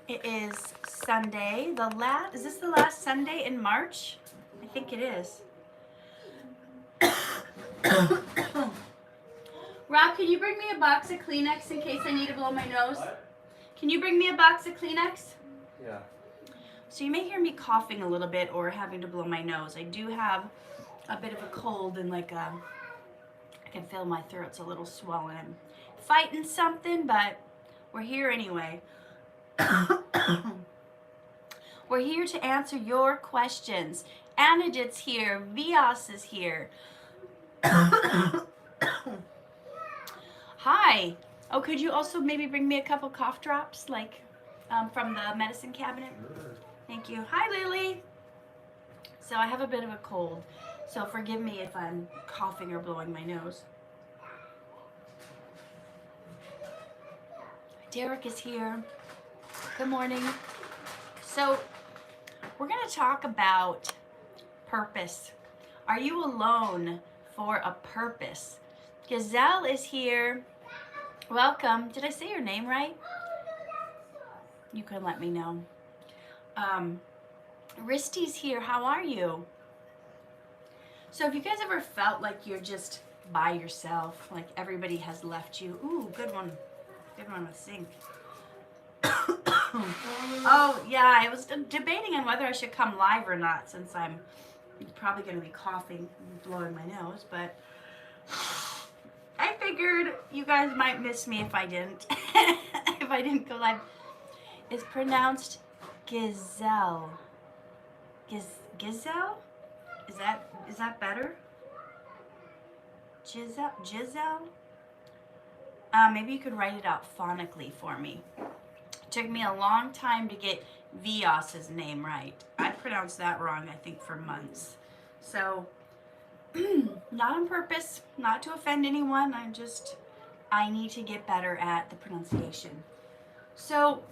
It is Sunday. Is this the last Sunday in March? I think it is. Rob, can you bring me a box of Kleenex in case I need to blow my nose? What? Can you bring me a box of Kleenex? Yeah. So you may hear me coughing a little bit or having to blow my nose. I do have a bit of a cold and I can feel my throat's a little swollen. I'm fighting something, but we're here anyway. We're here to answer your questions. Anadit's here. Vias is here. Hi. Oh, could you also maybe bring me a couple cough drops, from the medicine cabinet? Sure. Thank you. Hi, Lily. So I have a bit of a cold, so forgive me if I'm coughing or blowing my nose. Derek is here. Good morning. So we're going to talk about purpose. Are you alone for a purpose? Gazelle is here. Welcome. Did I say your name right? You can let me know. Risty's here. How are you? So have you guys ever felt like you're just by yourself? Like everybody has left you? Ooh, good one. Good one with Sync. Oh, yeah, I was debating on whether I should come live or not since I'm probably going to be coughing and blowing my nose, but I figured you guys might miss me if I didn't. If I didn't go live. It's pronounced Gazelle. Gazelle? Is that better? Giselle? Maybe you could write it out phonically for me. It took me a long time to get Vias's name right. I pronounced that wrong, I think, for months. So, not on purpose, not to offend anyone. I need to get better at the pronunciation. So,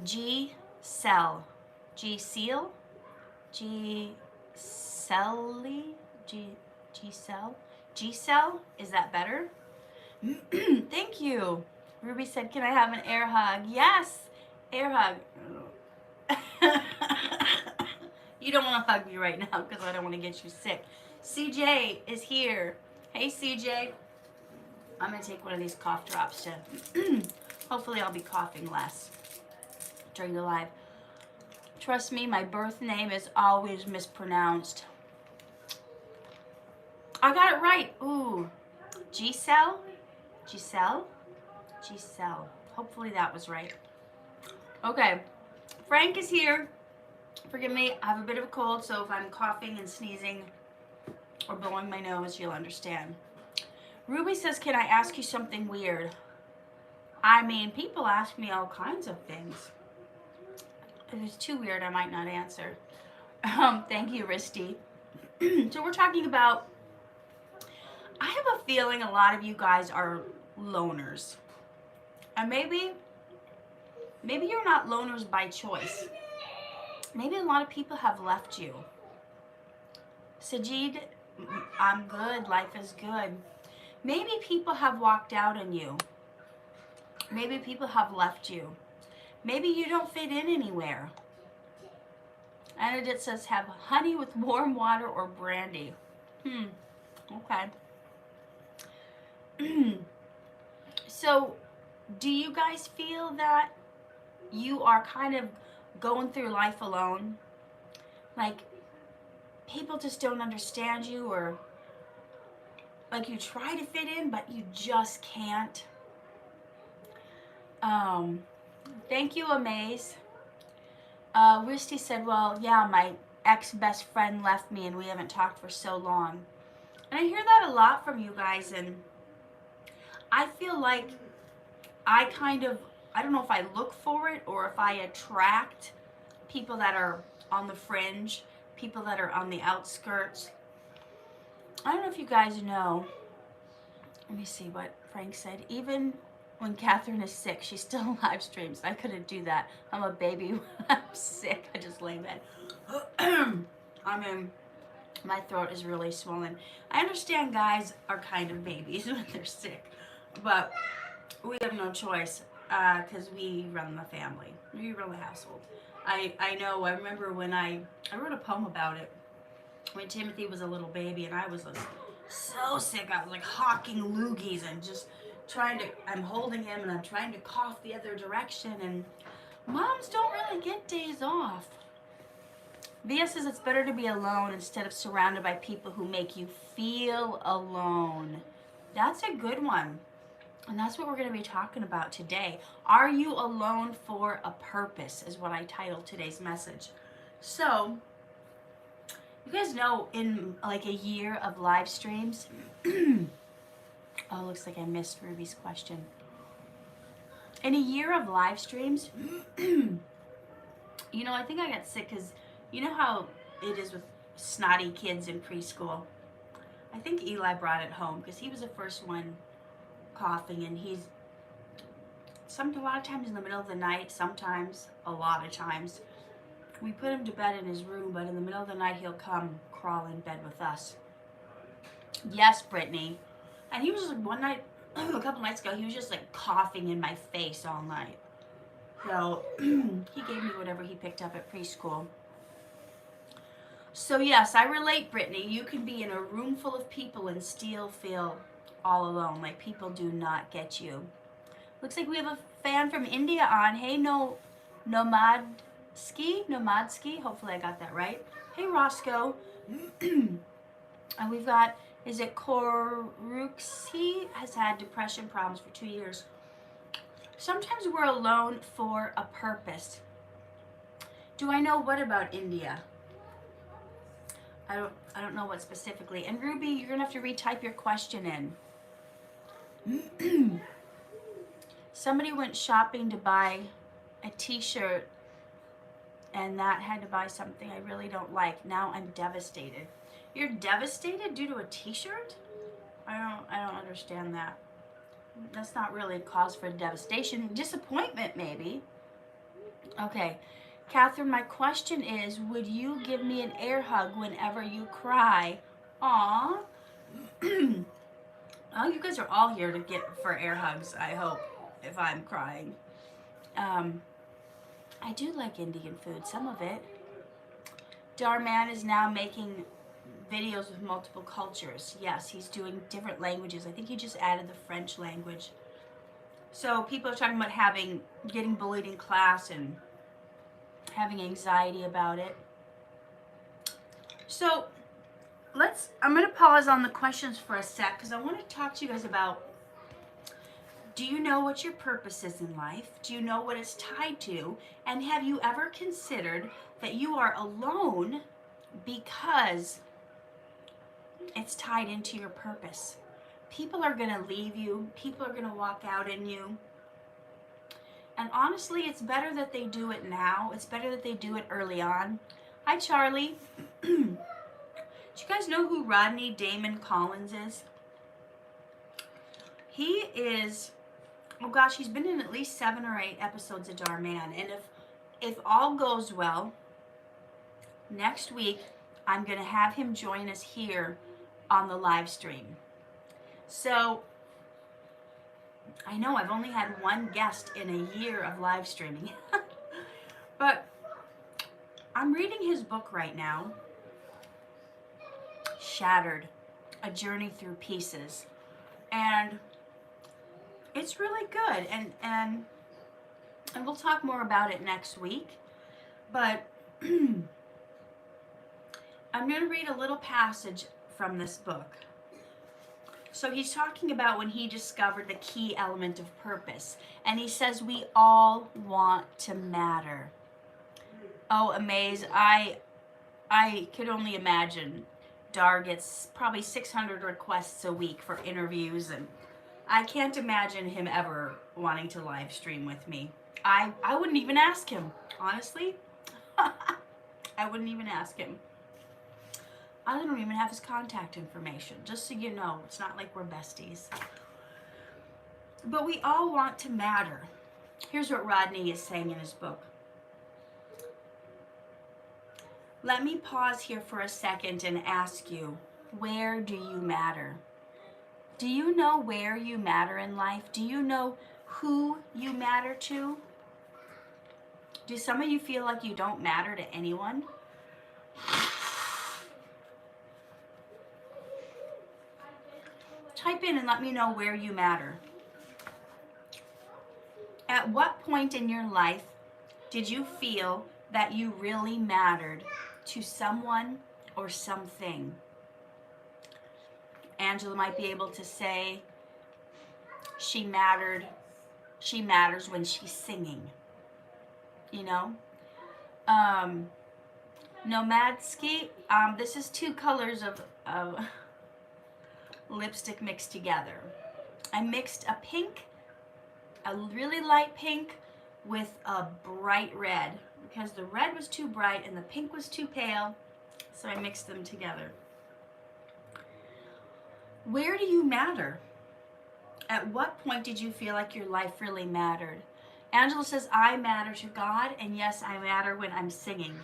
G-Cell. G-Seal? G-Celly? G-Cell? G-Cell? Is that better? Thank you. Ruby said, can I have an air hug? Yes, air hug. You don't want to hug me right now because I don't want to get you sick. CJ is here. Hey, CJ. I'm going to take one of these cough drops to hopefully I'll be coughing less during the live. Trust me, my birth name is always mispronounced. I got it right. Ooh. Giselle? Giselle? Giselle. Hopefully that was right. Okay. Frank is here. Forgive me, I have a bit of a cold, so if I'm coughing and sneezing or blowing my nose, you'll understand. Ruby says, can I ask you something weird? I mean, people ask me all kinds of things. If it's too weird, I might not answer. Thank you, Risty. So we're talking about, I have a feeling a lot of you guys are loners. And maybe you're not loners by choice. Maybe a lot of people have left you. Sajid, I'm good. Life is good. Maybe people have walked out on you. Maybe people have left you. Maybe you don't fit in anywhere. And it says have honey with warm water or brandy. Okay. So, do you guys feel that you are kind of going through life alone? Like, people just don't understand you, or like you try to fit in, but you just can't? Thank you, Amaze. Risty said, well, yeah, my ex-best friend left me and we haven't talked for so long. And I hear that a lot from you guys, and I feel like I don't know if I look for it or if I attract people that are on the fringe, people that are on the outskirts. I don't know if you guys know. Let me see what Frank said. Even when Katherine is sick, she still live streams. I couldn't do that. I'm a baby when I'm sick. I just lay in bed. My throat is really swollen. I understand guys are kind of babies when they're sick, but we have no choice. because we run the family. We run the household. I know, I remember when I wrote a poem about it when Timothy was a little baby and I was like, so sick. I was like hawking loogies and just I'm holding him and I'm trying to cough the other direction, and moms don't really get days off. Via says it's better to be alone instead of surrounded by people who make you feel alone. That's a good one. And that's what we're going to be talking about today. Are you alone for a purpose is what I titled today's message. So, you guys know in like a year of live streams, oh, looks like I missed Ruby's question. In a year of live streams, you know, I think I got sick because you know how it is with snotty kids in preschool. I think Eli brought it home because he was the first one coughing, and he's a lot of times in the middle of the night, sometimes a lot of times we put him to bed in his room, but in the middle of the night he'll come crawl in bed with us. Yes, Brittany. And he was just one night, a couple nights ago, he was just like coughing in my face all night. So he gave me whatever he picked up at preschool. So yes, I relate, Brittany. You can be in a room full of people and still feel all alone, like people do not get you. Looks like we have a fan from India on. Hey, Nomadski, hopefully I got that right. Hey, Roscoe. And we've got, is it Koruxi, has had depression problems for 2 years. Sometimes we're alone for a purpose. Do I know what about India? I don't know what specifically. And Ruby, you're gonna have to retype your question in. Somebody went shopping to buy a t-shirt and that had to buy something I really don't like. Now I'm devastated. You're devastated due to a t-shirt? I don't understand that. That's not really a cause for devastation. Disappointment, maybe. Okay. Catherine, my question is, would you give me an air hug whenever you cry? Aw. Oh, you guys are all here to get for air hugs, I hope, if I'm crying. I do like Indian food, some of it. Dhar Mann is now making videos with multiple cultures. Yes, he's doing different languages. I think he just added the French language. So people are talking about getting bullied in class and having anxiety about it. So I'm going to pause on the questions for a sec because I want to talk to you guys about, do you know what your purpose is in life? Do you know what it's tied to? And have you ever considered that you are alone because it's tied into your purpose? People are going to leave you. People are going to walk out in you. And honestly, it's better that they do it now. It's better that they do it early on. Hi, Charlie. Do you guys know who Rodney Damon Collins is? He is, oh gosh, he's been in at least 7 or 8 episodes of Dhar Mann. And if all goes well, next week, I'm going to have him join us here on the live stream. So, I know I've only had one guest in a year of live streaming. But I'm reading his book right now, Shattered, A Journey Through Pieces. And it's really good. And we'll talk more about it next week. But I'm going to read a little passage from this book. So he's talking about when he discovered the key element of purpose. And he says we all want to matter. Oh, Amaze, I could only imagine Dhar gets probably 600 requests a week for interviews, and I can't imagine him ever wanting to live stream with me. I wouldn't even ask him, honestly. I wouldn't even ask him. I don't even have his contact information, just so you know. It's not like we're besties. But we all want to matter. Here's what Rodney is saying in his book. Let me pause here for a second and ask you, where do you matter? Do you know where you matter in life? Do you know who you matter to? Do some of you feel like you don't matter to anyone? Type in and let me know where you matter. At what point in your life did you feel that you really mattered to someone or something? Angela might be able to say she matters when she's singing, you know? Nomadsky, this is 2 colors of lipstick mixed together. I mixed a pink, a really light pink, with a bright red because the red was too bright and the pink was too pale, so I mixed them together. Where do you matter? At what point did you feel like your life really mattered? Angela says, I matter to God, and yes, I matter when I'm singing.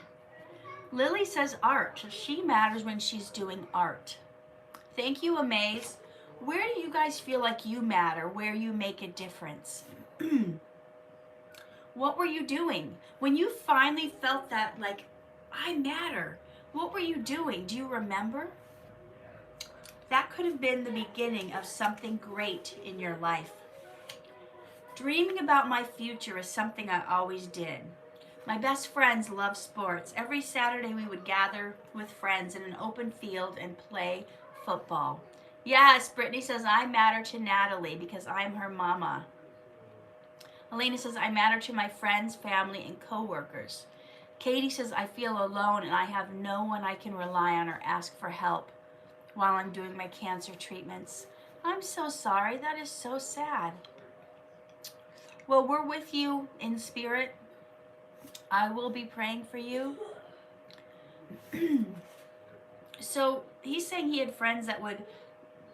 Lily says art. She matters when she's doing art. Thank you, Amaze. Where do you guys feel like you matter, where you make a difference? What were you doing? When you finally felt that, like, I matter, what were you doing? Do you remember? That could have been the beginning of something great in your life. Dreaming about my future is something I always did. My best friends love sports. Every Saturday we would gather with friends in an open field and play football. Yes, Brittany says, I matter to Natalie because I'm her mama. Elena says, I matter to my friends, family, and co-workers. Katie says, I feel alone and I have no one I can rely on or ask for help while I'm doing my cancer treatments. I'm so sorry. That is so sad. Well, we're with you in spirit. I will be praying for you. So he's saying he had friends that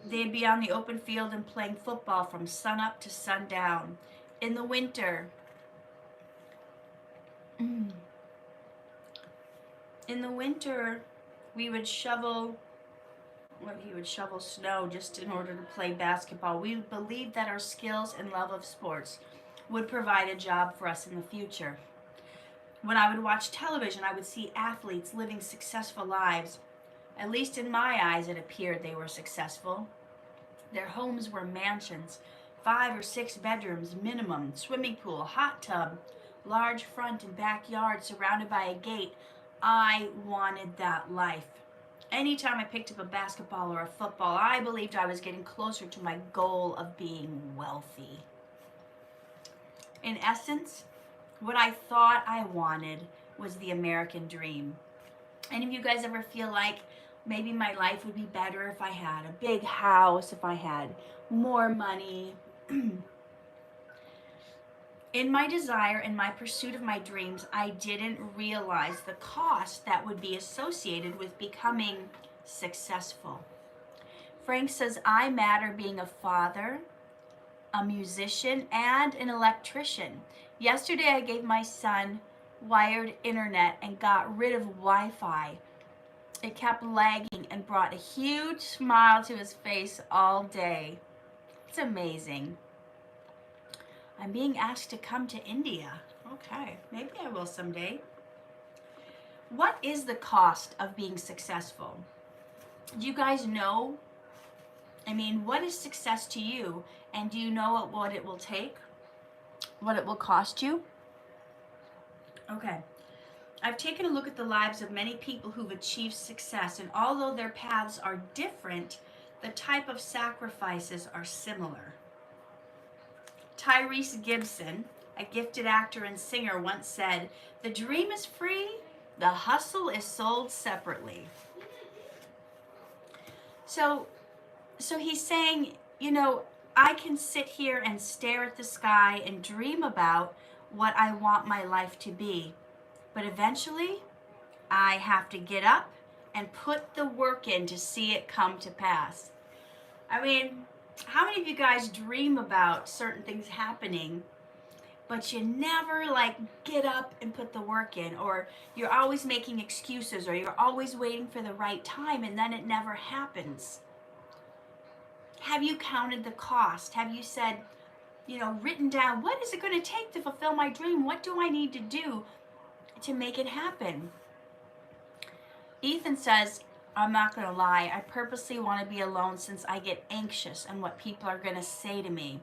they'd be on the open field and playing football from sun up to sundown. In the winter. In the winter, we would shovel snow just in order to play basketball. We believed that our skills and love of sports would provide a job for us in the future. When I would watch television, I would see athletes living successful lives. At least in my eyes, it appeared they were successful. Their homes were mansions, 5 or 6 bedrooms minimum, swimming pool, hot tub, large front and backyard surrounded by a gate. I wanted that life. Anytime I picked up a basketball or a football, I believed I was getting closer to my goal of being wealthy. In essence, what I thought I wanted was the American dream. Any of you guys ever feel like maybe my life would be better if I had a big house, if I had more money? In my desire and my pursuit of my dreams, I didn't realize the cost that would be associated with becoming successful. Frank says, I matter being a father, a musician, and an electrician. Yesterday, I gave my son wired internet and got rid of Wi-Fi. It kept lagging and brought a huge smile to his face all day. It's amazing. I'm being asked to come to India. Okay, maybe I will someday. What is the cost of being successful? Do you guys know? I mean, what is success to you? And do you know what it will take? What it will cost you? Okay. I've taken a look at the lives of many people who've achieved success, and although their paths are different, the type of sacrifices are similar. Tyrese Gibson, a gifted actor and singer, once said, "The dream is free, the hustle is sold separately." So he's saying, you know, I can sit here and stare at the sky and dream about what I want my life to be. But eventually, I have to get up and put the work in to see it come to pass. I mean, how many of you guys dream about certain things happening, but you never get up and put the work in, or you're always making excuses, or you're always waiting for the right time and then it never happens? Have you counted the cost? Have you said, written down. What is it going to take to fulfill my dream? What do I need to do to make it happen? Ethan says, I'm not going to lie. I purposely want to be alone since I get anxious on what people are going to say to me.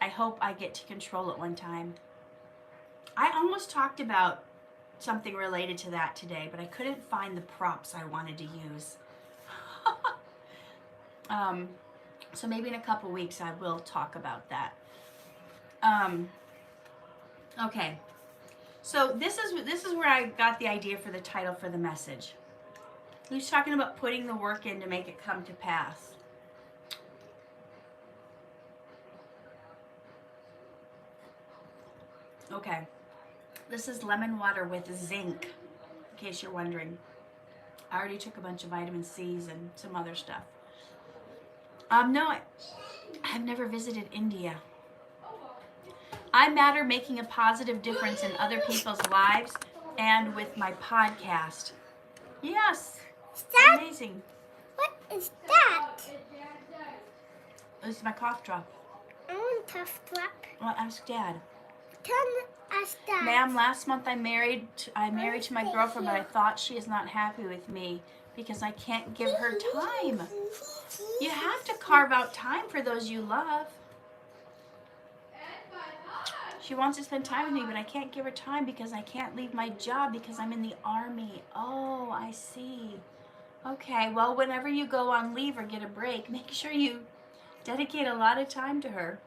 I hope I get to control it one time. I almost talked about something related to that today, but I couldn't find the props I wanted to use. So maybe in a couple weeks I will talk about that. Okay. So this is where I got the idea for the title for the message. He was talking about putting the work in to make it come to pass. Okay. This is lemon water with zinc, in case you're wondering. I already took a bunch of vitamin C's and some other stuff. No, I've never visited India. I matter making a positive difference in other people's lives and with my podcast. Yes. That, amazing. what is that? This is my cough drop. I want tough drop. Well, ask Dad. Ask Dad. Ma'am, last month I married to my girlfriend, but I thought she is not happy with me because I can't give her time. You have to carve out time for those you love. She wants to spend time with me, but I can't give her time because I can't leave my job because I'm in the Army. Oh, I see. Okay, well, whenever you go on leave or get a break, make sure you dedicate a lot of time to her.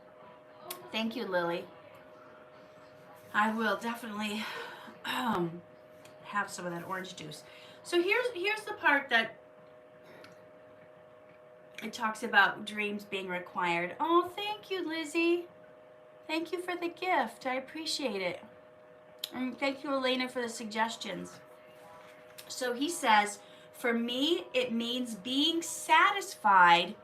Thank you, Lily. I will definitely have some of that orange juice. So here's the part that it talks about dreams being required. Oh, thank you, Lizzie. Thank you for the gift. I appreciate it. And thank you, Elena, for the suggestions. So he says, for me, it means being satisfied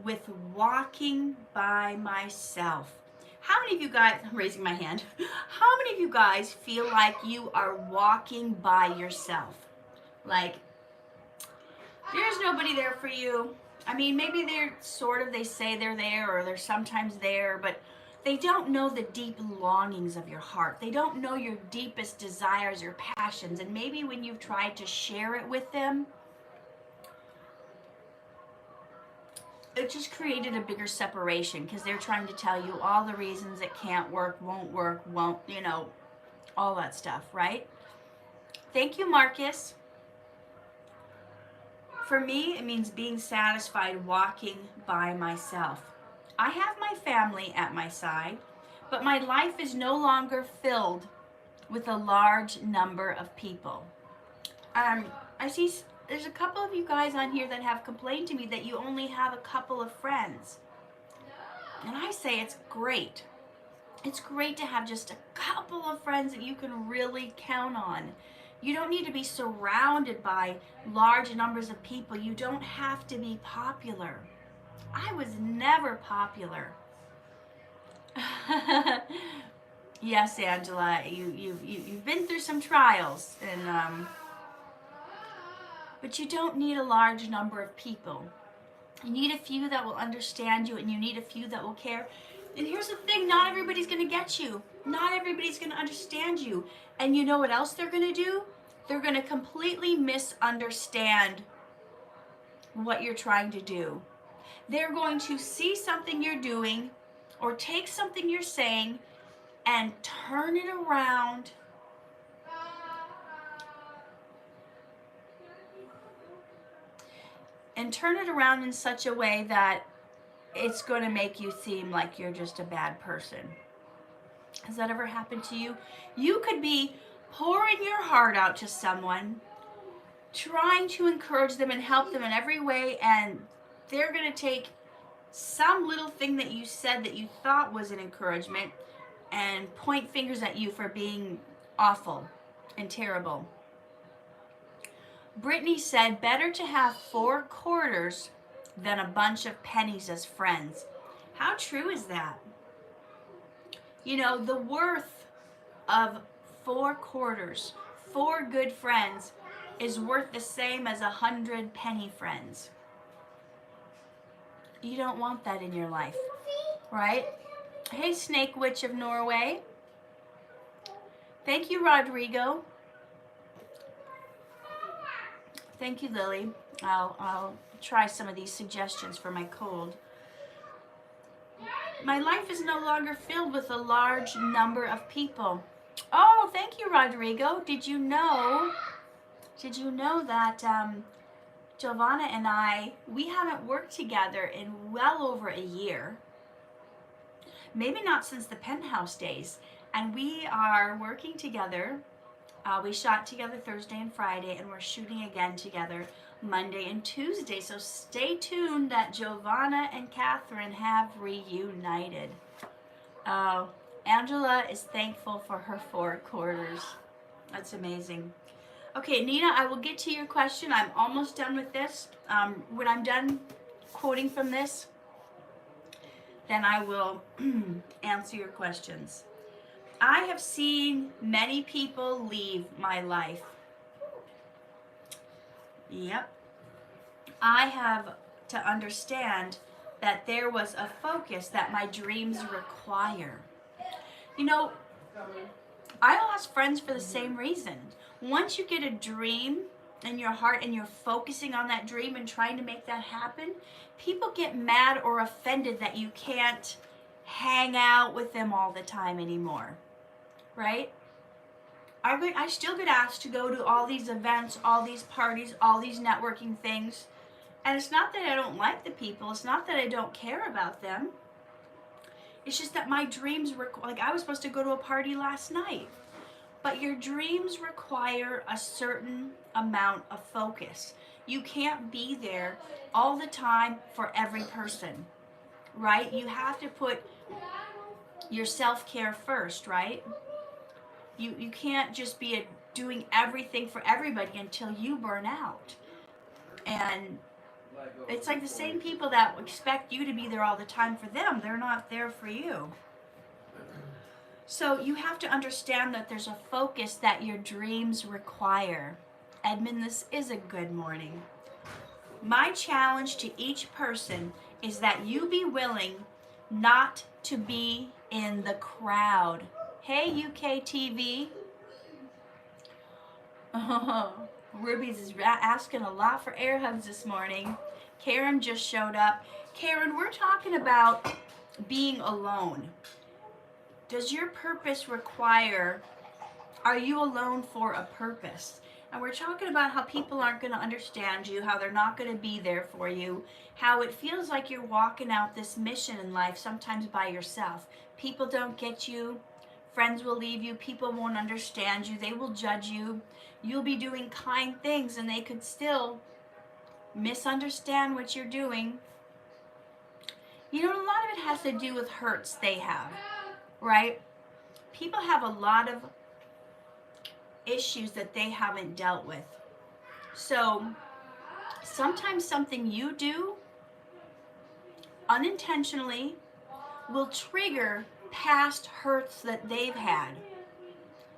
with walking by myself. How many of you guys, I'm raising my hand, how many of you guys feel like you are walking by yourself? Like, there's nobody there for you. I mean, maybe they say they're there, or they're sometimes there, but they don't know the deep longings of your heart. They don't know your deepest desires, your passions, and maybe when you've tried to share it with them, it just created a bigger separation because they're trying to tell you all the reasons it can't work, won't, all that stuff, right? Thank you, Marcus. For me, it means being satisfied walking by myself. I have my family at my side, but my life is no longer filled with a large number of people. I see there's a couple of you guys on here that have complained to me that you only have a couple of friends. And I say it's great. It's great to have just a couple of friends that you can really count on. You don't need to be surrounded by large numbers of people. You don't have to be popular. I was never popular. Yes, Angela, you've been through some trials, and but you don't need a large number of people. You need a few that will understand you, and you need a few that will care. And here's the thing, not everybody's going to get you. Not everybody's going to understand you. And you know what else they're going to do? They're going to completely misunderstand what you're trying to do. They're going to see something you're doing or take something you're saying and turn it around in such a way that it's going to make you seem like you're just a bad person. Has that ever happened to you? You could be pouring your heart out to someone, trying to encourage them and help them in every way, and they're going to take some little thing that you said that you thought was an encouragement and point fingers at you for being awful and terrible. Brittany said, better to have 4 quarters than a bunch of pennies as friends. How true is that? You know, the worth of 4 quarters, 4 good friends, is worth the same as 100 penny friends. You don't want that in your life, right? Hey, Snake Witch of Norway. Thank you, Rodrigo. Thank you, Lily. I'll try some of these suggestions for my cold. My life is no longer filled with a large number of people. Oh, thank you, Rodrigo. Did you know that Giovanna and I, we haven't worked together in well over a year. Maybe not since the Penthouse days. And we are working together. We shot together Thursday and Friday, and we're shooting again together Monday and Tuesday. So stay tuned that Giovanna and Katherine have reunited. Oh, Angela is thankful for her 4 quarters. That's amazing. Okay, Nina, I will get to your question. I'm almost done with this. When I'm done quoting from this, then I will answer your questions. I have seen many people leave my life. Yep. I have to understand that there was a focus that my dreams require. You know, I lost friends for the same reason. Once you get a dream in your heart and you're focusing on that dream and trying to make that happen, people get mad or offended that you can't hang out with them all the time anymore, right? I still get asked to go to all these events, all these parties, all these networking things. And it's not that I don't like the people. It's not that I don't care about them. It's just that my dreams were, like, I was supposed to go to a party last night. But your dreams require a certain amount of focus. You can't be there all the time for every person, right? You have to put your self-care first, right? You can't just be doing everything for everybody until you burn out. And it's like the same people that expect you to be there all the time for them, they're not there for you. So you have to understand that there's a focus that your dreams require. Edmund, this is a good morning. My challenge to each person is that you be willing not to be in the crowd. Hey, UK TV. Oh, Ruby's is asking a lot for air hugs this morning. Karen just showed up. Karen, we're talking about being alone. Does your purpose require, are you alone for a purpose? And we're talking about how people aren't going to understand you, how they're not going to be there for you, how it feels like you're walking out this mission in life sometimes by yourself. People don't get you. Friends will leave you. People won't understand you. They will judge you. You'll be doing kind things and they could still misunderstand what you're doing. You know, a lot of it has to do with hurts they have, right? People have a lot of issues that they haven't dealt with. So sometimes something you do unintentionally will trigger past hurts that they've had.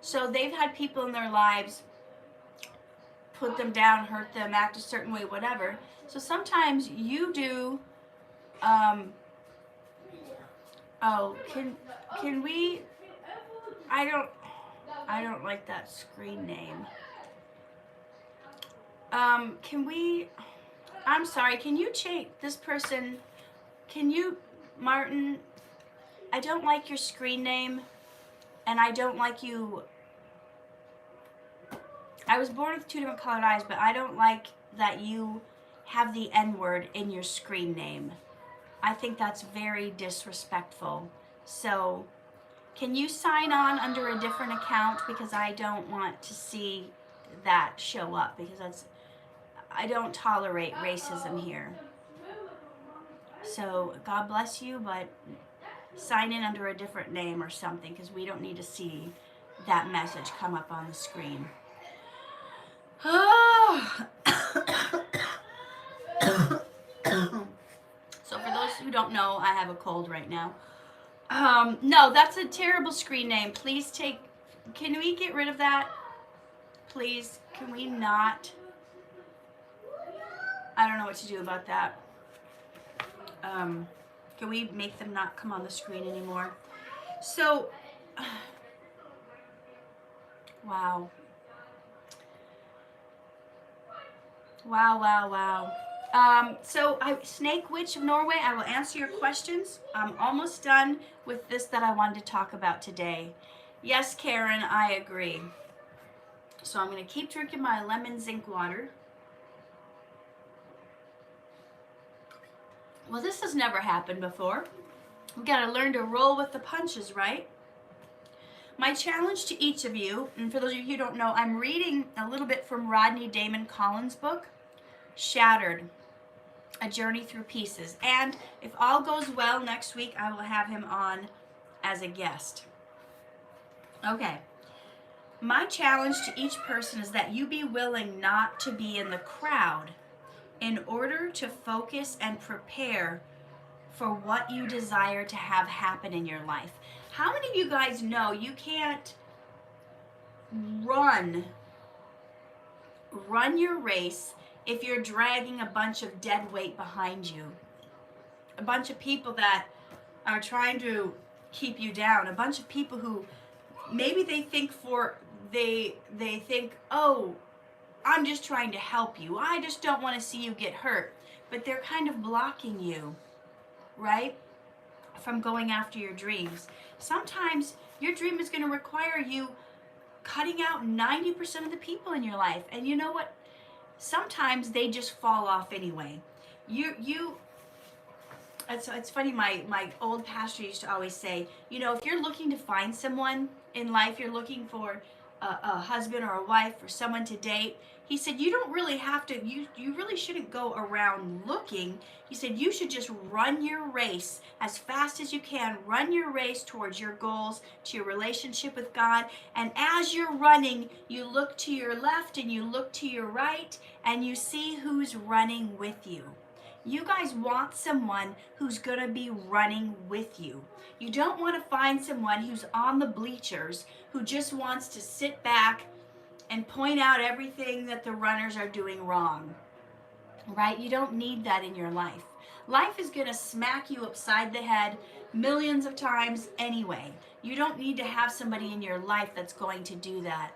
So they've had people in their lives put them down, hurt them, act a certain way, whatever. So sometimes you do, can we, I don't like that screen name. Can we, I'm sorry, can you change this person, can you, Martin, I don't like your screen name, and I don't like you. I was born with 2 different colored eyes, but I don't like that you have the N-word in your screen name. I think that's very disrespectful. So, can you sign on under a different account, because I don't want to see that show up, because I don't tolerate racism here. So, God bless you, but sign in under a different name or something, because we don't need to see that message come up on the screen. Oh. So for those who don't know, I have a cold right now. No, that's a terrible screen name. Please can we get rid of that? Please, can we not? I don't know what to do about that. Can we make them not come on the screen anymore? So, wow. Wow. So Snake Witch of Norway, I will answer your questions. I'm almost done with this that I wanted to talk about today. Yes, Karen, I agree. So I'm going to keep drinking my lemon zinc water. Well, this has never happened before. We got to learn to roll with the punches, right? My challenge to each of you, and for those of you who don't know, I'm reading a little bit from Rodney Damon Collins' book, Shattered, A Journey Through Pieces. And if all goes well, next week I will have him on as a guest. Okay. My challenge to each person is that you be willing not to be in the crowd in order to focus and prepare for what you desire to have happen in your life. How many of you guys know you can't run your race if you're dragging a bunch of dead weight behind you? A bunch of people that are trying to keep you down. A bunch of people who maybe they think, oh, I'm just trying to help you. I just don't want to see you get hurt. But they're kind of blocking you, right, from going after your dreams. Sometimes your dream is going to require you cutting out 90% of the people in your life. And you know what? Sometimes they just fall off anyway. It's funny, my old pastor used to always say, you know, if you're looking to find someone in life, you're looking for a husband or a wife or someone to date, he said, you don't really have to, you really shouldn't go around looking. He said, you should just run your race as fast as you can. Run your race towards your goals, to your relationship with God. And as you're running, you look to your left and you look to your right and you see who's running with you. You guys want someone who's going to be running with you. You don't want to find someone who's on the bleachers, who just wants to sit back and point out everything that the runners are doing wrong, right? You don't need that in your life. Life is going to smack you upside the head millions of times anyway. You don't need to have somebody in your life that's going to do that.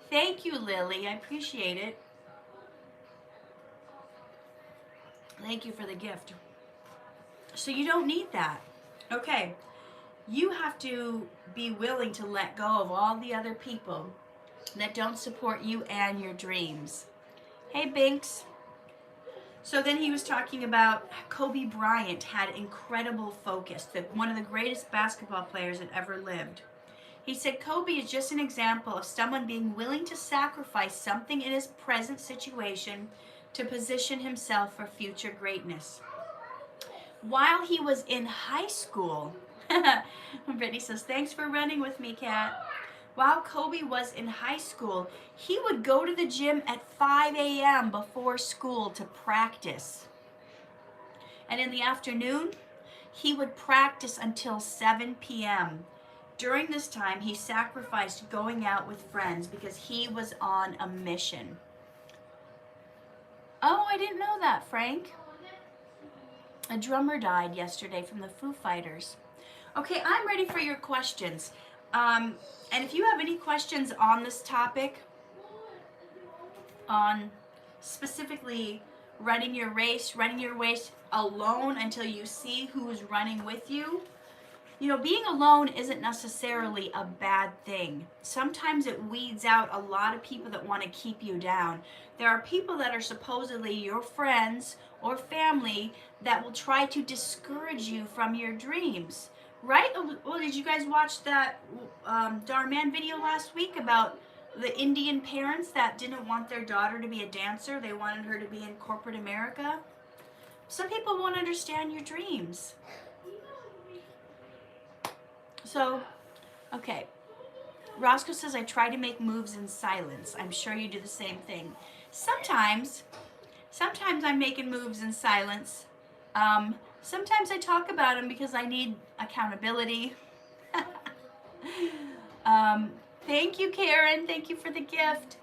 Thank you, Lily. I appreciate it. Thank you for the gift. So you don't need that. Okay. You have to be willing to let go of all the other people that don't support you and your dreams. Hey, Binks. So then he was talking about Kobe Bryant had incredible focus, one of the greatest basketball players that ever lived. He said Kobe is just an example of someone being willing to sacrifice something in his present situation to position himself for future greatness. While he was in high school, Brittany says, thanks for running with me, Kat. While Kobe was in high school, he would go to the gym at 5 a.m. before school to practice. And in the afternoon, he would practice until 7 p.m. During this time, he sacrificed going out with friends because he was on a mission. Oh, I didn't know that, Frank. A drummer died yesterday from the Foo Fighters. Okay, I'm ready for your questions. And if you have any questions on this topic, on specifically running your race alone until you see who's running with you, you know, being alone isn't necessarily a bad thing. Sometimes it weeds out a lot of people that want to keep you down. There are people that are supposedly your friends or family that will try to discourage you from your dreams. Right? Well, did you guys watch that Dhar Mann video last week about the Indian parents that didn't want their daughter to be a dancer? They wanted her to be in corporate America. Some people won't understand your dreams. So, okay. Roscoe says, I try to make moves in silence. I'm sure you do the same thing. Sometimes I'm making moves in silence. Sometimes I talk about them because I need accountability. Thank you, Karen. Thank you for the gift.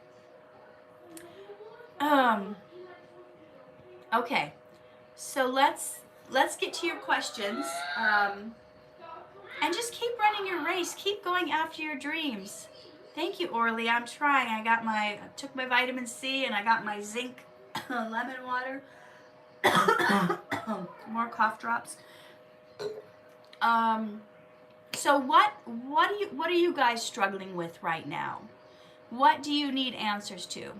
Okay, so let's let's get to your questions. And just keep running your race. Keep going after your dreams. Thank you, Orly. I'm trying. I took my vitamin C and I got my zinc lemon water. More cough drops. So what are you guys struggling with right now? What do you need answers to?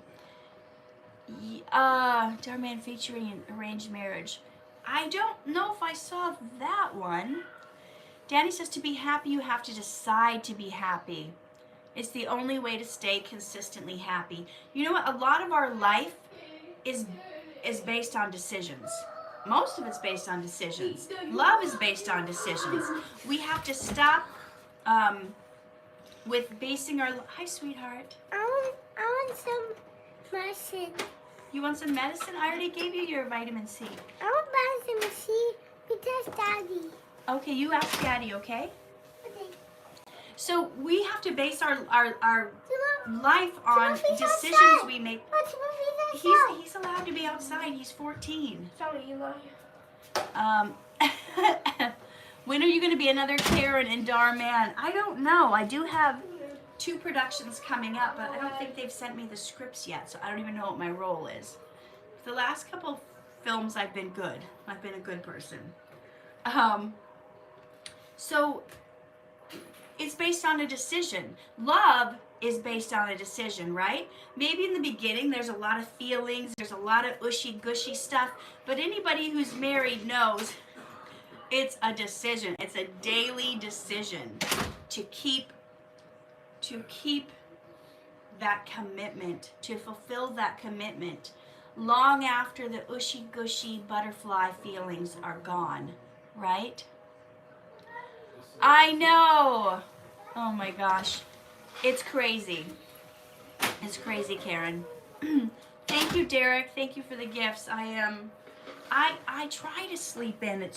Dhar Mann featuring arranged marriage. I don't know if I saw that one. Danny says to be happy, you have to decide to be happy. It's the only way to stay consistently happy. You know what? A lot of our life is based on decisions. Most of it's based on decisions. Love is based on decisions. We have to stop with basing our... Hi, sweetheart. I want some medicine. You want some medicine? I already gave you your vitamin C. I want medicine, see, because Daddy. Okay, you ask Daddy, okay? Okay. So we have to base our Mom, life on Timothy's decisions outside. we make. Oh, Timothy's outside. He's allowed to be outside. He's 14. Sorry, Eli. When are you going to be another Karen in Dhar Mann? I don't know. I do have 2 productions coming up, but I don't think they've sent me the scripts yet, so I don't even know what my role is. The last couple of films, I've been good. I've been a good person. So it's based on a decision. Love is based on a decision, right? Maybe in the beginning there's a lot of feelings, there's a lot of ushy-gushy stuff, but anybody who's married knows it's a decision. It's a daily decision to keep that commitment, to fulfill that commitment long after the ushy-gushy butterfly feelings are gone, right? I know. Oh my gosh. It's crazy. It's crazy, Karen. Thank you, Derek. Thank you for the gifts. I try to sleep in.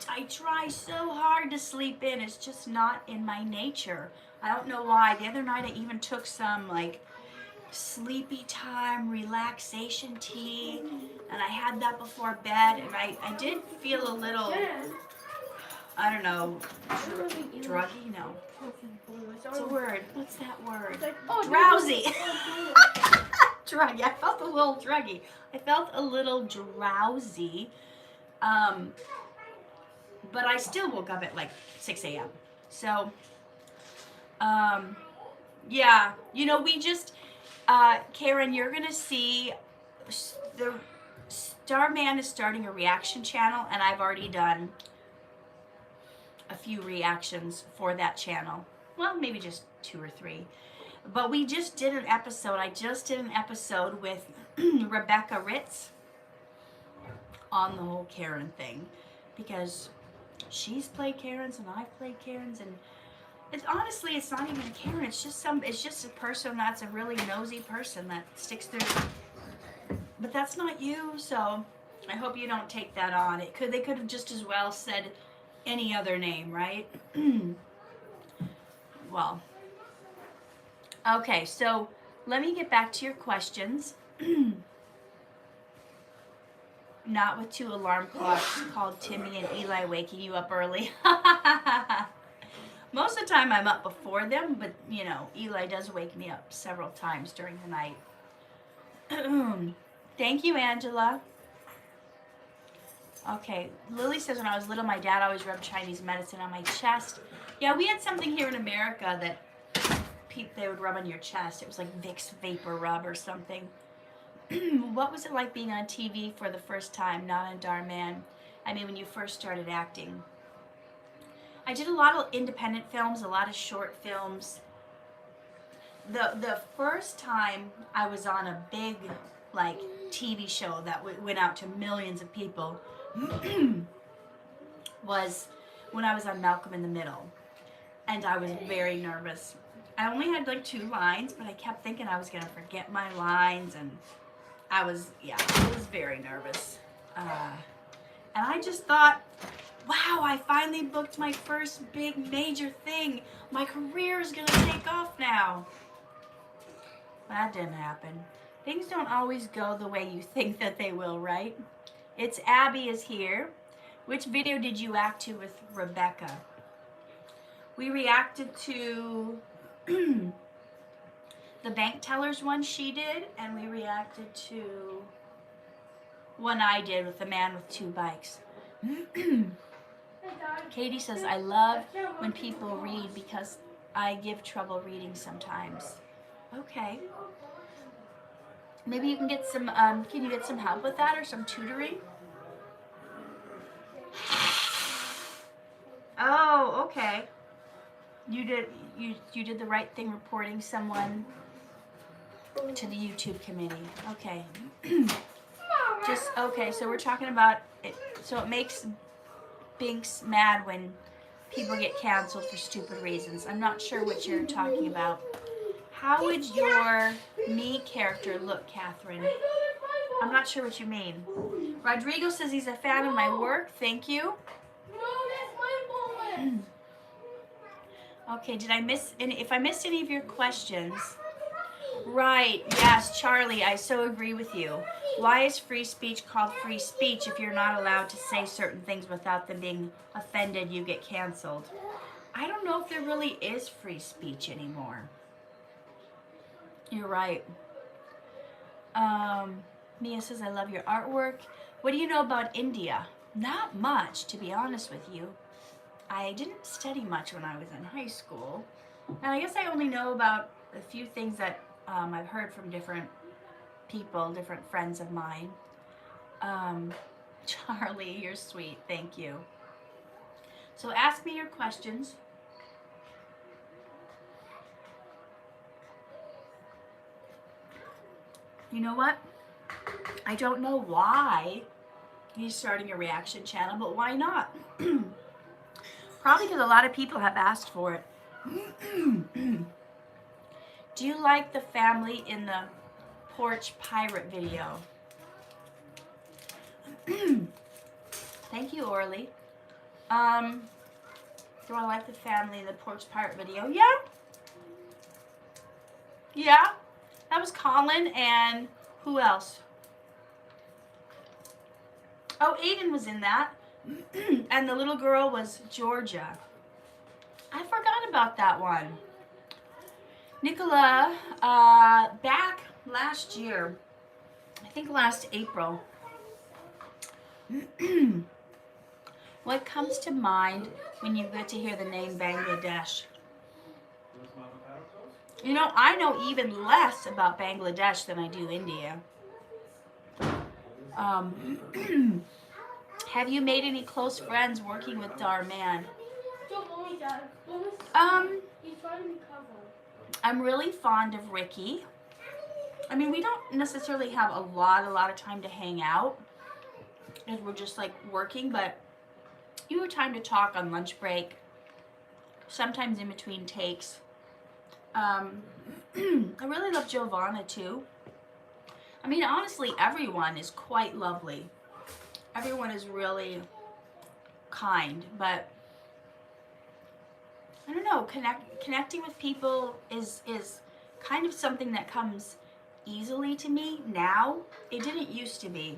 I try so hard to sleep in. It's just not in my nature. I don't know why. The other night I even took some like sleepy time relaxation tea, and I had that before bed, and I did feel a little, I don't know, druggy? No. It's a word. What's that word? Drowsy. Druggy. I felt a little druggy. I felt a little drowsy. But I still woke up at like 6 a.m. So, yeah. You know, we just, Karen, you're going to see the Dhar Mann is starting a reaction channel, and I've already done a few reactions for that channel. Well, maybe just 2 or 3. But we just did an episode. I just did an episode with Rebecca Ritz on the whole Karen thing, because she's played Karens and I've played Karens, and it's honestly, it's not even a Karen. It's just a person that's a really nosy person that sticks through. But that's not you, so I hope you don't take that on. They could have just as well said any other name, right? Well, okay, so let me get back to your questions. Not with 2 alarm clocks called Timmy and Eli waking you up early. Most of the time I'm up before them, but you know, Eli does wake me up several times during the night. Thank you, Angela. Okay, Lily says when I was little, my dad always rubbed Chinese medicine on my chest. Yeah, we had something here in America that they would rub on your chest. It was like Vicks Vapor Rub or something. What was it like being on TV for the first time, not in Dhar Mann? I mean, when you first started acting. I did a lot of independent films, a lot of short films. The first time I was on a big, like, TV show that went out to millions of people was when I was on Malcolm in the Middle. And I was very nervous. I only had like 2 lines, but I kept thinking I was going to forget my lines, and I was very nervous. And I just thought, wow, I finally booked my first big major thing. My career is going to take off now. That didn't happen. Things don't always go the way you think that they will, right? It's Abby is here. Which video did you react to with Rebecca? We reacted to the bank tellers one she did, and we reacted to one I did with the man with 2 bikes. Katie says, I love when people read because I give trouble reading sometimes. Okay. Maybe you can get some, can you get some help with that or some tutoring? Oh, okay. You did the right thing reporting someone to the YouTube committee. Okay. Okay, so we're talking about it. So it makes Binks mad when people get canceled for stupid reasons. I'm not sure what you're talking about. How would your me character look, Catherine? I'm not sure what you mean. Rodrigo says he's a fan of my work. Thank you. Okay, did I miss any? If I missed any of your questions, right? Yes, Charlie, I so agree with you. Why is free speech called free speech if you're not allowed to say certain things without them being offended? You get canceled. I don't know if there really is free speech anymore. You're right. Mia says, I love your artwork. What do you know about India? Not much, to be honest with you. I didn't study much when I was in high school. And I guess I only know about a few things that I've heard from different people, different friends of mine. Charlie, you're sweet. Thank you. So ask me your questions. You know what? I don't know why he's starting a reaction channel, but why not? Probably because a lot of people have asked for it. Do you like the family in the porch pirate video? Thank you, Orly. Do I like the family in the porch pirate video? Yeah. Yeah. That was Colin and who else? Oh, Aiden was in that. And the little girl was Georgia. I forgot about that one. Nicola, back last year, I think last April, what comes to mind when you get to hear the name Bangladesh? You know, I know even less about Bangladesh than I do India. Have you made any close friends working with Dhar Mann? I'm really fond of Ricky. I mean, we don't necessarily have a lot of time to hang out, because we're just like working, but you have time to talk on lunch break, sometimes in between takes. I really love Giovanna too. I mean, honestly, everyone is quite lovely. Everyone is really kind, but I don't know, connecting with people is kind of something that comes easily to me now. It didn't used to be.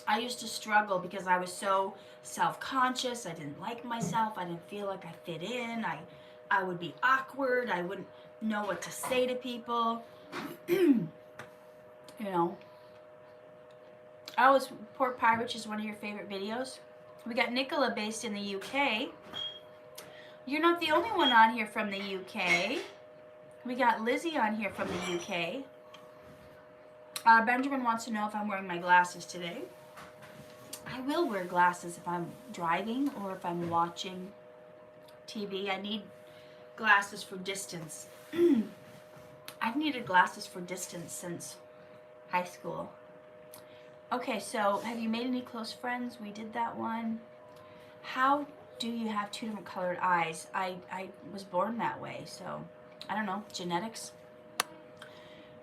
I used to struggle because I was so self-conscious. I didn't like myself. I didn't feel like I fit in. I would be awkward. I wouldn't know what to say to people. You know. Oh, is Pork Pie, which is one of your favorite videos? We got Nicola based in the UK. You're not the only one on here from the UK. We got Lizzie on here from the UK. Benjamin wants to know if I'm wearing my glasses today. I will wear glasses if I'm driving or if I'm watching TV. I need glasses for distance. I've needed glasses for distance since high school. Okay, so have you made any close friends? We did that one. How do you have 2 different colored eyes? I was born that way, so I don't know, genetics.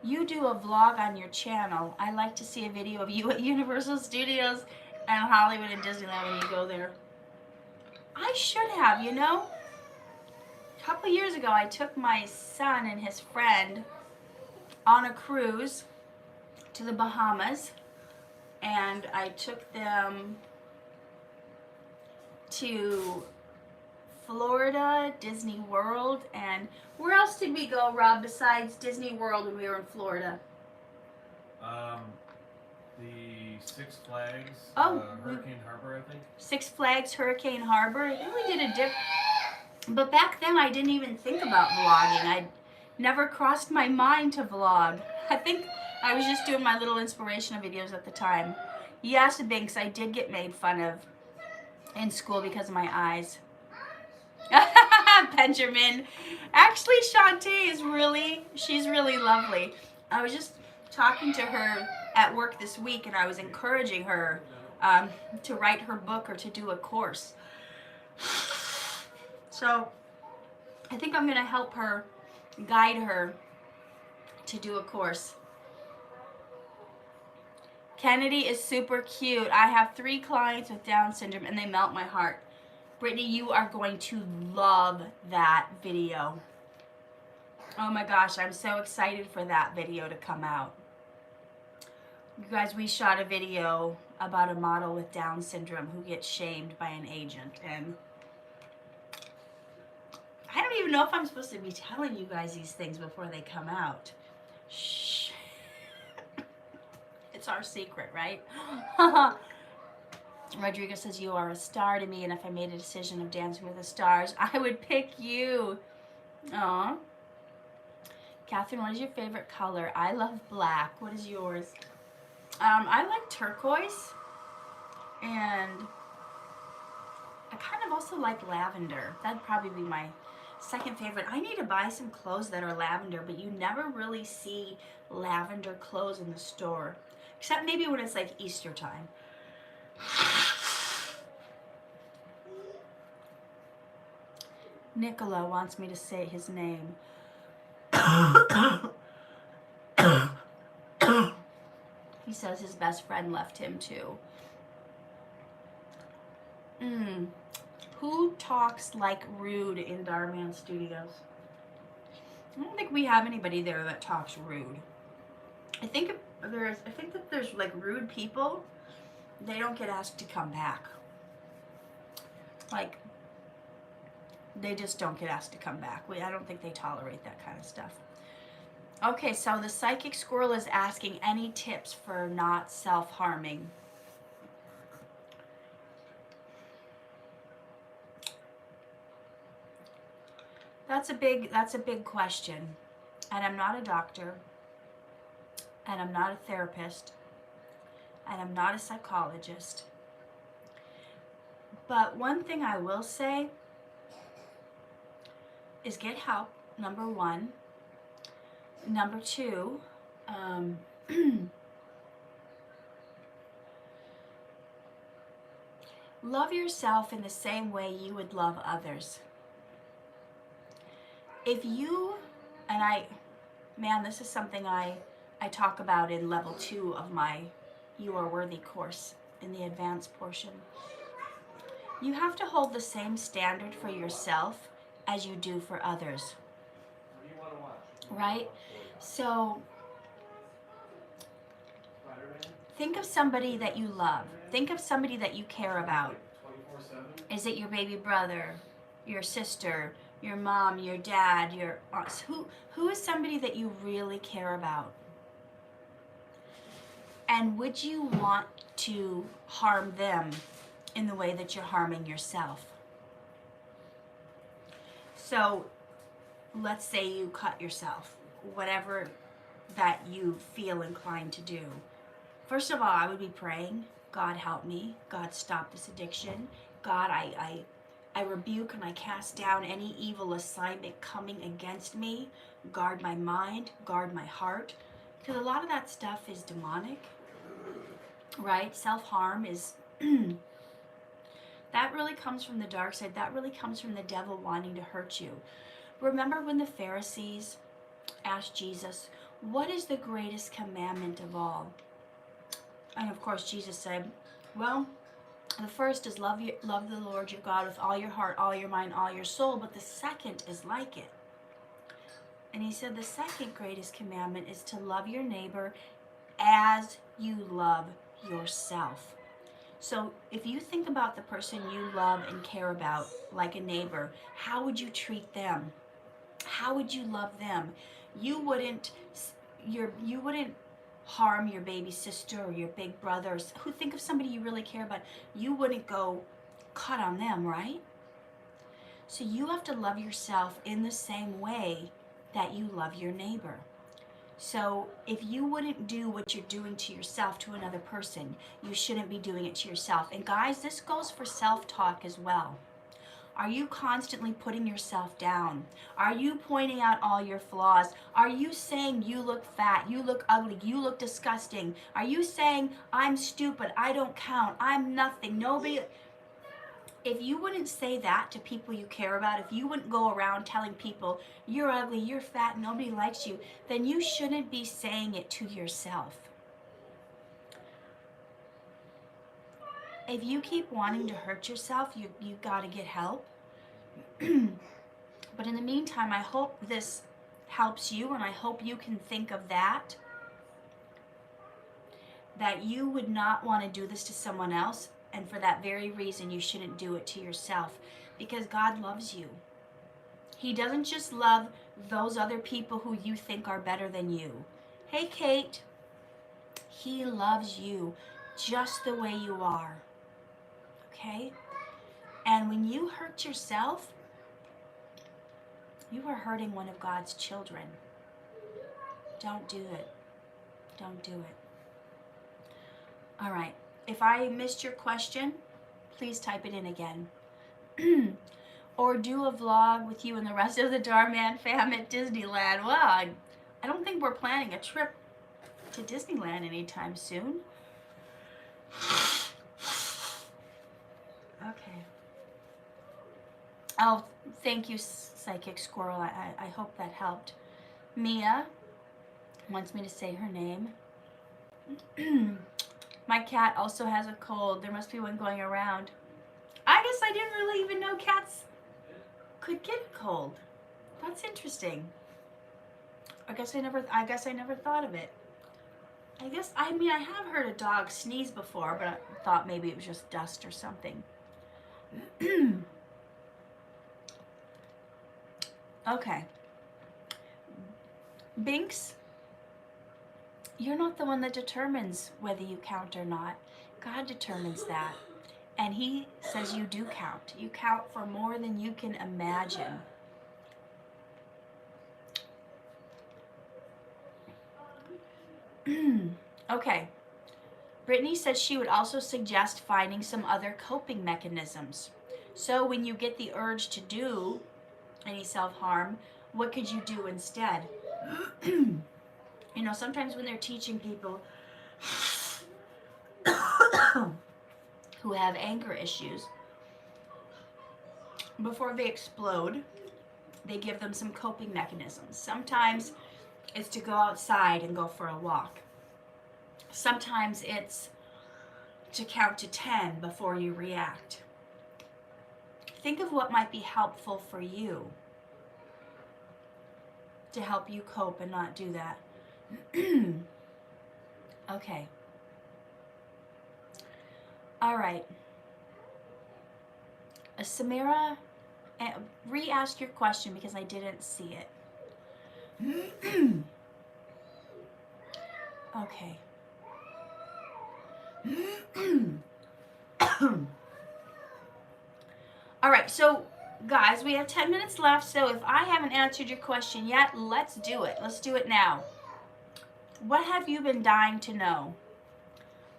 You do a vlog on your channel. I like to see a video of you at Universal Studios and Hollywood and Disneyland when you go there. I should have, you know. A couple years ago, I took my son and his friend on a cruise to the Bahamas, and I took them to Florida, Disney World, and where else did we go, Rob, besides Disney World when we were in Florida? The Six Flags, Oh, Hurricane Harbor, I think. Six Flags, Hurricane Harbor. I think we did a dip. But back then, I didn't even think about vlogging. I never crossed my mind to vlog. I think I was just doing my little inspirational videos at the time. Yes, Binks, I did get made fun of in school because of my eyes. Benjamin. Actually, Shantae is she's really lovely. I was just talking to her at work this week, and I was encouraging her to write her book or to do a course. So I think I'm going to help her, guide her to do a course. Kennedy is super cute. I have 3 clients with Down syndrome, and they melt my heart. Brittany, you are going to love that video. Oh my gosh, I'm so excited for that video to come out. You guys, we shot a video about a model with Down syndrome who gets shamed by an agent, and I don't even know if I'm supposed to be telling you guys these things before they come out. Shh. It's our secret, right? Rodrigo says, you are a star to me, and if I made a decision of Dancing with the Stars, I would pick you. Aw. Catherine, what is your favorite color? I love black. What is yours? I like turquoise, and I kind of also like lavender. That'd probably be my second favorite. I need to buy some clothes that are lavender, but you never really see lavender clothes in the store, except maybe when it's like Easter time. Nicola wants me to say his name. He says his best friend left him too. Who talks like rude in Dhar Mann Studios? I don't think we have anybody there that talks rude. I think that there's like rude people. They don't get asked to come back. Like, they just don't get asked to come back. I don't think they tolerate that kind of stuff. Okay, so the psychic squirrel is asking any tips for not self-harming. That's a big question. And I'm not a doctor. And I'm not a therapist. And I'm not a psychologist. But one thing I will say is get help, number 1. Number 2, love yourself in the same way you would love others. If you, and this is something I talk about in level 2 of my You Are Worthy course in the advanced portion. You have to hold the same standard for yourself as you do for others. Right? So think of somebody that you love. Think of somebody that you care about. Is it your baby brother, your sister, your mom, your dad, your aunt? Who is somebody that you really care about? And would you want to harm them in the way that you're harming yourself? So let's say you cut yourself, whatever that you feel inclined to do. First of all, I would be praying, God help me, God stop this addiction, God I rebuke and I cast down any evil assignment coming against me, guard my mind, guard my heart, because a lot of that stuff is demonic, right? Self-harm is, that really comes from the dark side, that really comes from the devil wanting to hurt you. Remember when the Pharisees asked Jesus, what is the greatest commandment of all? And of course Jesus said, well, the first is love the Lord your God with all your heart, all your mind, all your soul, but the second is like it. And he said the second greatest commandment is to love your neighbor as you love yourself. So if you think about the person you love and care about, like a neighbor, how would you treat them? How would you love them? You wouldn't you wouldn't harm your baby sister or your big brother. Who think of somebody you really care about. You wouldn't go cut on them, right? So you have to love yourself in the same way that you love your neighbor. So if you wouldn't do what you're doing to yourself to another person, you shouldn't be doing it to yourself. And guys, this goes for self-talk as well. Are you constantly putting yourself down? Are you pointing out all your flaws? Are you saying you look fat, you look ugly, you look disgusting? Are you saying I'm stupid, I don't count, I'm nothing, nobody? If you wouldn't say that to people you care about, if you wouldn't go around telling people you're ugly, you're fat, nobody likes you, then you shouldn't be saying it to yourself. If you keep wanting to hurt yourself, you got to get help. But in the meantime, I hope this helps you, and I hope you can think of that you would not want to do this to someone else, and for that very reason, you shouldn't do it to yourself, because God loves you. He doesn't just love those other people who you think are better than you. Hey, Kate. He loves you just the way you are. Okay? And when you hurt yourself, you are hurting one of God's children. Don't do it. Don't do it. All right. If I missed your question, please type it in again. Or do a vlog with you and the rest of the Dhar Mann fam at Disneyland. Well, I don't think we're planning a trip to Disneyland anytime soon. Okay. Oh, thank you, Psychic Squirrel. I hope that helped. Mia wants me to say her name. My cat also has a cold. There must be one going around. I guess I didn't really even know cats could get a cold. That's interesting. I guess I never thought of it. I have heard a dog sneeze before, but I thought maybe it was just dust or something. Okay. Binks, you're not the one that determines whether you count or not. God determines that. And He says you do count. You count for more than you can imagine. Okay. Brittany says she would also suggest finding some other coping mechanisms. So when you get the urge to do any self-harm, what could you do instead? You know, sometimes when they're teaching people who have anger issues, before they explode, they give them some coping mechanisms. Sometimes it's to go outside and go for a walk. Sometimes it's to count to 10 before you react. Think of what might be helpful for you to help you cope and not do that. Okay. All right. Samira, re-ask your question because I didn't see it. Okay. All right, so guys, we have 10 minutes left, so if I haven't answered your question yet, let's do it. Let's do it now. What have you been dying to know?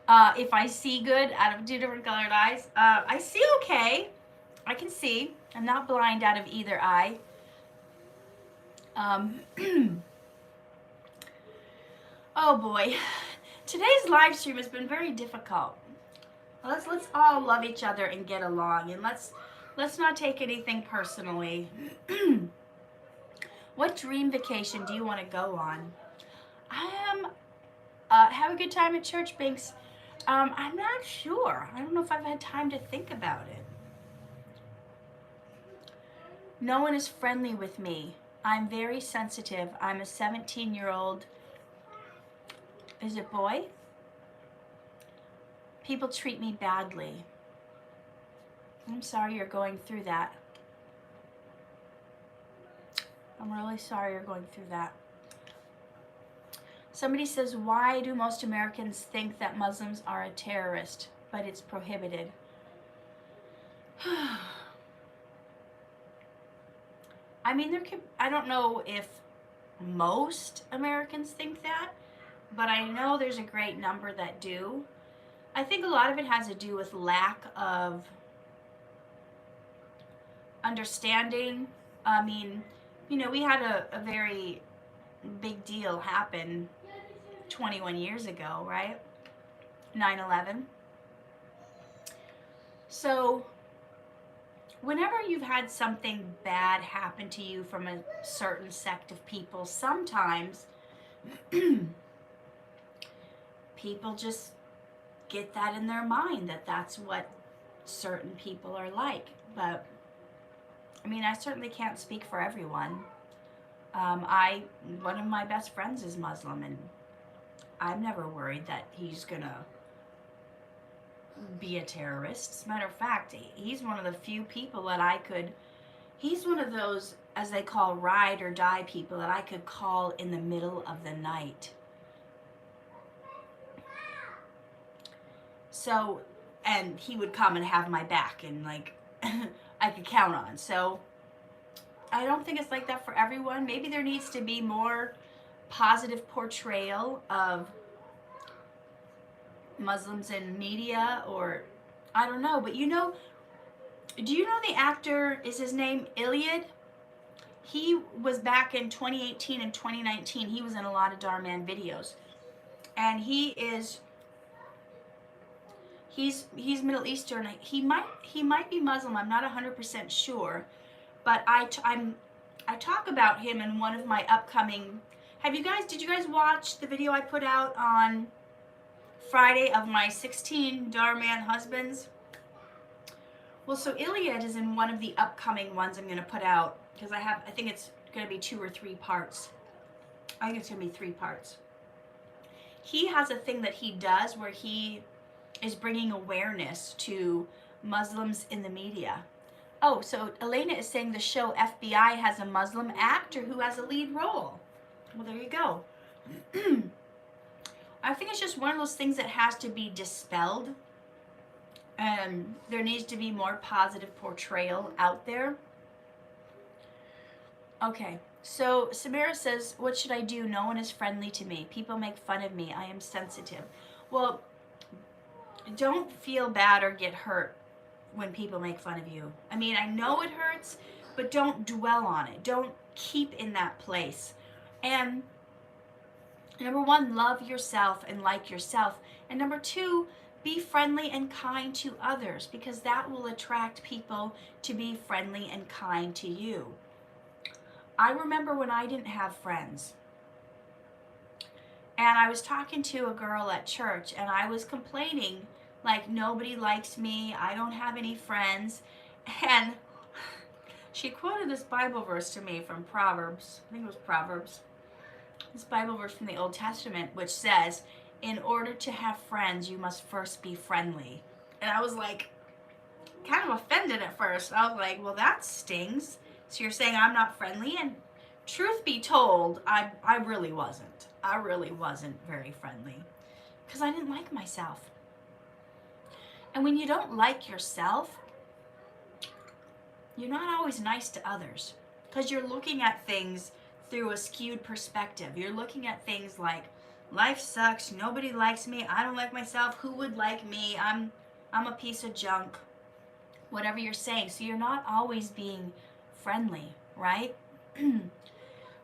If I see good out of 2 different colored eyes, I see okay. I can see. I'm not blind out of either eye. Oh boy. Today's live stream has been very difficult. Let's all love each other and get along, and let's not take anything personally. What dream vacation do you want to go on? Have a good time at church, Binks. I'm not sure. I don't know if I've had time to think about it. No one is friendly with me. I'm very sensitive. I'm a 17-year-old. Is it boy? People treat me badly. I'm sorry you're going through that. I'm really sorry you're going through that. Somebody says, why do most Americans think that Muslims are a terrorist, but it's prohibited? I mean, I don't know if most Americans think that, but I know there's a great number that do. I think a lot of it has to do with lack of understanding. I mean, you know, we had a very big deal happen 21 years ago, right? 9/11. So whenever you've had something bad happen to you from a certain sect of people, sometimes people just get that in their mind that that's what certain people are like. But I mean, I certainly can't speak for everyone. One of my best friends is Muslim, and I'm never worried that he's gonna be a terrorist. As a matter of fact, he's one of the few people that he's one of those, as they call, ride or die people that I could call in the middle of the night. So, and he would come and have my back, and like, I could count on. So, I don't think it's like that for everyone. Maybe there needs to be more positive portrayal of Muslims in media, or I don't know. But you know, do you know the actor, is his name Iliad? He was back in 2018 and 2019. He was in a lot of Dhar Mann videos. And he's Middle Eastern. He might be Muslim. I'm not 100% sure. But I talk about him in one of my upcoming. Did you guys watch the video I put out on Friday of my 16 Dhar Mann husbands? Well, so Iliad is in one of the upcoming ones I'm going to put out, because I think it's going to be 2 or 3 parts. I think it's going to be 3 parts. He has a thing that he does where he is bringing awareness to Muslims in the media. Oh, so Elena is saying the show FBI has a Muslim actor who has a lead role. Well, there you go. I think it's just one of those things that has to be dispelled. There needs to be more positive portrayal out there. Okay, so Samira says, what should I do? No one is friendly to me. People make fun of me. I am sensitive. Well, don't feel bad or get hurt when people make fun of you. I mean, I know it hurts, but don't dwell on it. Don't keep in that place. And number 1, love yourself and like yourself. And number 2, be friendly and kind to others, because that will attract people to be friendly and kind to you. I remember when I didn't have friends. And I was talking to a girl at church, and I was complaining, like, nobody likes me, I don't have any friends. And she quoted this Bible verse to me from Proverbs. I think it was Proverbs. This Bible verse from the Old Testament, which says, in order to have friends, you must first be friendly. And I was like, kind of offended at first. I was like, well, that stings. So you're saying I'm not friendly? And truth be told, I really wasn't. I really wasn't very friendly, because I didn't like myself. And when you don't like yourself, you're not always nice to others, because you're looking at things through a skewed perspective. You're looking at things like, life sucks, nobody likes me, I don't like myself, who would like me, I'm a piece of junk, whatever you're saying. So you're not always being friendly, right?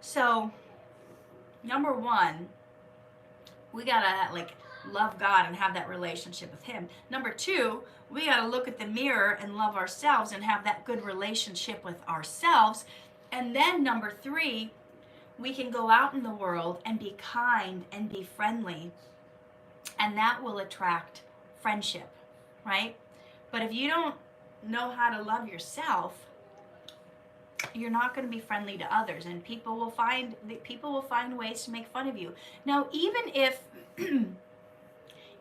So number 1, we gotta love God and have that relationship with Him. Number 2, we gotta look at the mirror and love ourselves and have that good relationship with ourselves. And then number 3, we can go out in the world and be kind and be friendly, and that will attract friendship, right? But if you don't know how to love yourself, you're not going to be friendly to others, and people will find ways to make fun of you. Now, even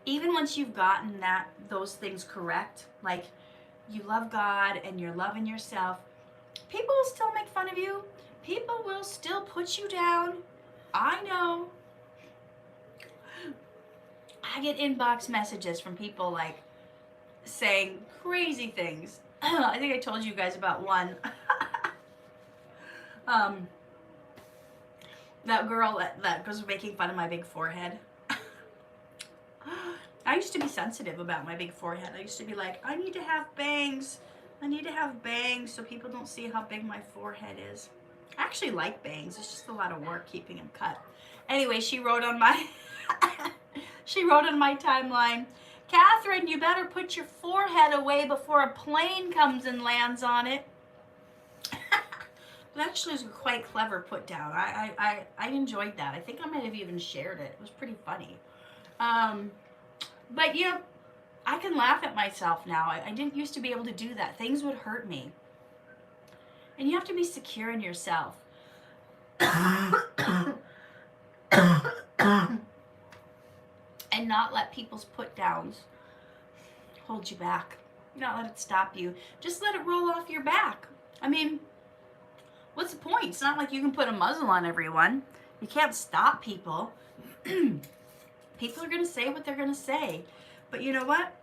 even once you've gotten those things correct, like you love God and you're loving yourself, people will still make fun of you. People will still put you down. I know. I get inbox messages from people like saying crazy things. I think I told you guys about one. That girl that was making fun of my big forehead. I used to be sensitive about my big forehead. I used to be like, I need to have bangs. I need to have bangs so people don't see how big my forehead is. I actually like bangs. It's just a lot of work keeping them cut. Anyway, she wrote on my she wrote on my timeline, Katherine, you better put your forehead away before a plane comes and lands on it. It actually was quite clever put down. I enjoyed that. I think I might have even shared it. It was pretty funny. But you know, I can laugh at myself now. I didn't used to be able to do that. Things would hurt me. And you have to be secure in yourself. And not let people's put downs hold you back. Not let it stop you. Just let it roll off your back. I mean, what's the point? It's not like you can put a muzzle on everyone. You can't stop people. People are going to say what they're going to say. But you know what?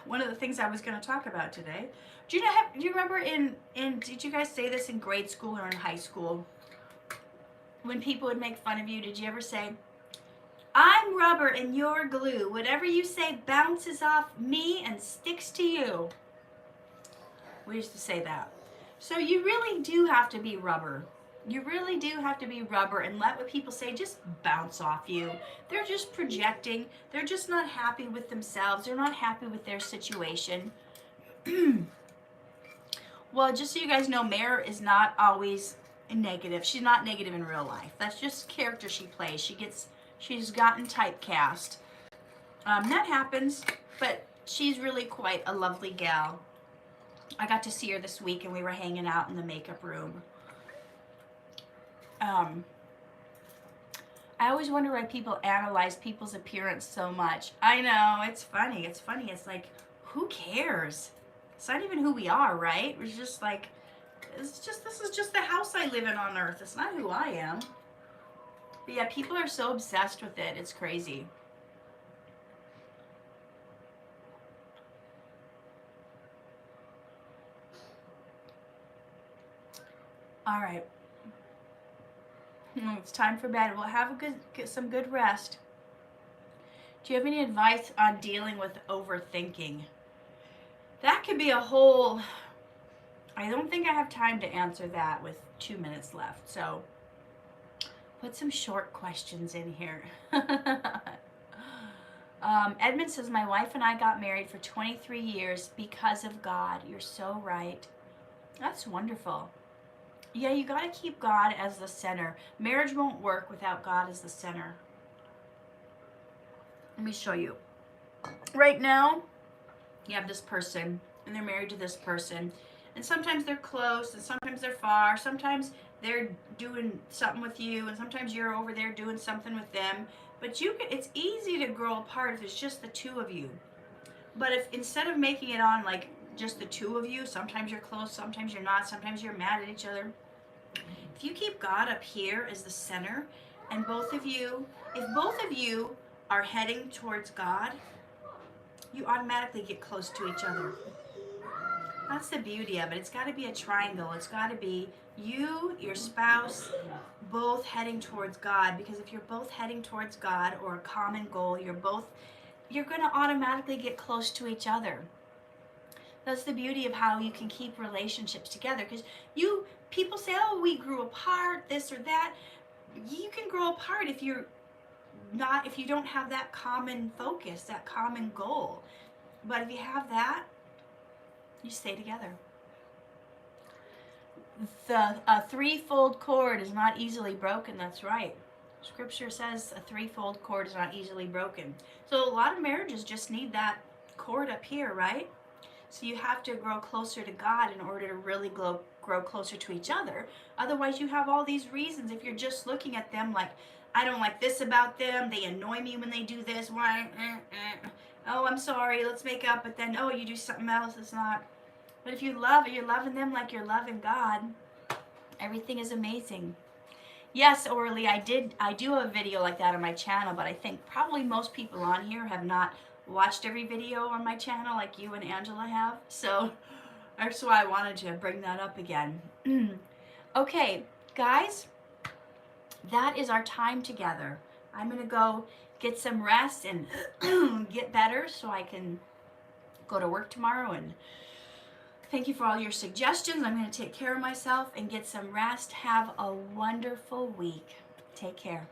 One of the things I was going to talk about today. Do you remember did you guys say this in grade school or in high school? When people would make fun of you, did you ever say, I'm rubber and you're glue. Whatever you say bounces off me and sticks to you. We used to say that. So you really do have to be rubber. You really do have to be rubber and let what people say just bounce off you. They're just projecting. They're just not happy with themselves. They're not happy with their situation. Well, just so you guys know, Mare is not always negative. She's not negative in real life. That's just character she plays. She's gotten typecast. That happens, but she's really quite a lovely gal. I got to see her this week and we were hanging out in the makeup room. I always wonder why people analyze people's appearance so much. I know, it's funny. It's funny. It's like, who cares? It's not even who we are, right? It's just like, this is just the house I live in on earth. It's not who I am. But yeah, people are so obsessed with it. It's crazy. All right. It's time for bed. We'll have get some good rest. Do you have any advice on dealing with overthinking? That could be a whole... I don't think I have time to answer that with 2 minutes left. So put some short questions in here. Edmund says, my wife and I got married for 23 years because of God. You're so right. That's wonderful. Yeah, you got to keep God as the center. Marriage won't work without God as the center. Let me show you. Right now, you have this person, and they're married to this person. And sometimes they're close, and sometimes they're far. Sometimes they're doing something with you, and sometimes you're over there doing something with them. But it's easy to grow apart if it's just the two of you. But if instead of making it on like just the two of you, sometimes you're close, sometimes you're not, sometimes you're mad at each other. If you keep God up here as the center, and if both of you are heading towards God, you automatically get close to each other. That's the beauty of it. It's got to be a triangle. It's got to be you, your spouse, both heading towards God. Because if you're both heading towards God or a common goal, you're going to automatically get close to each other. That's the beauty of how you can keep relationships together. Because people say, oh, we grew apart, this or that. You can grow apart if you don't have that common focus, that common goal. But if you have that, you stay together. A threefold cord is not easily broken. That's right. Scripture says a threefold cord is not easily broken. So a lot of marriages just need that cord up here, right? So you have to grow closer to God in order to really grow closer to each other. Otherwise, you have all these reasons. If you're just looking at them like, I don't like this about them. They annoy me when they do this. Why? Oh, I'm sorry. Let's make up. But then, oh, you do something else. It's not. But if you love, you're loving them like you're loving God. Everything is amazing. Yes, Orly, I do have a video like that on my channel, but I think probably most people on here have not watched every video on my channel like you and Angela have. So that's why I wanted to bring that up again. Okay, guys, that is our time together. I'm going to go get some rest and get better so I can go to work tomorrow. And thank you for all your suggestions. I'm going to take care of myself and get some rest. Have a wonderful week. Take care.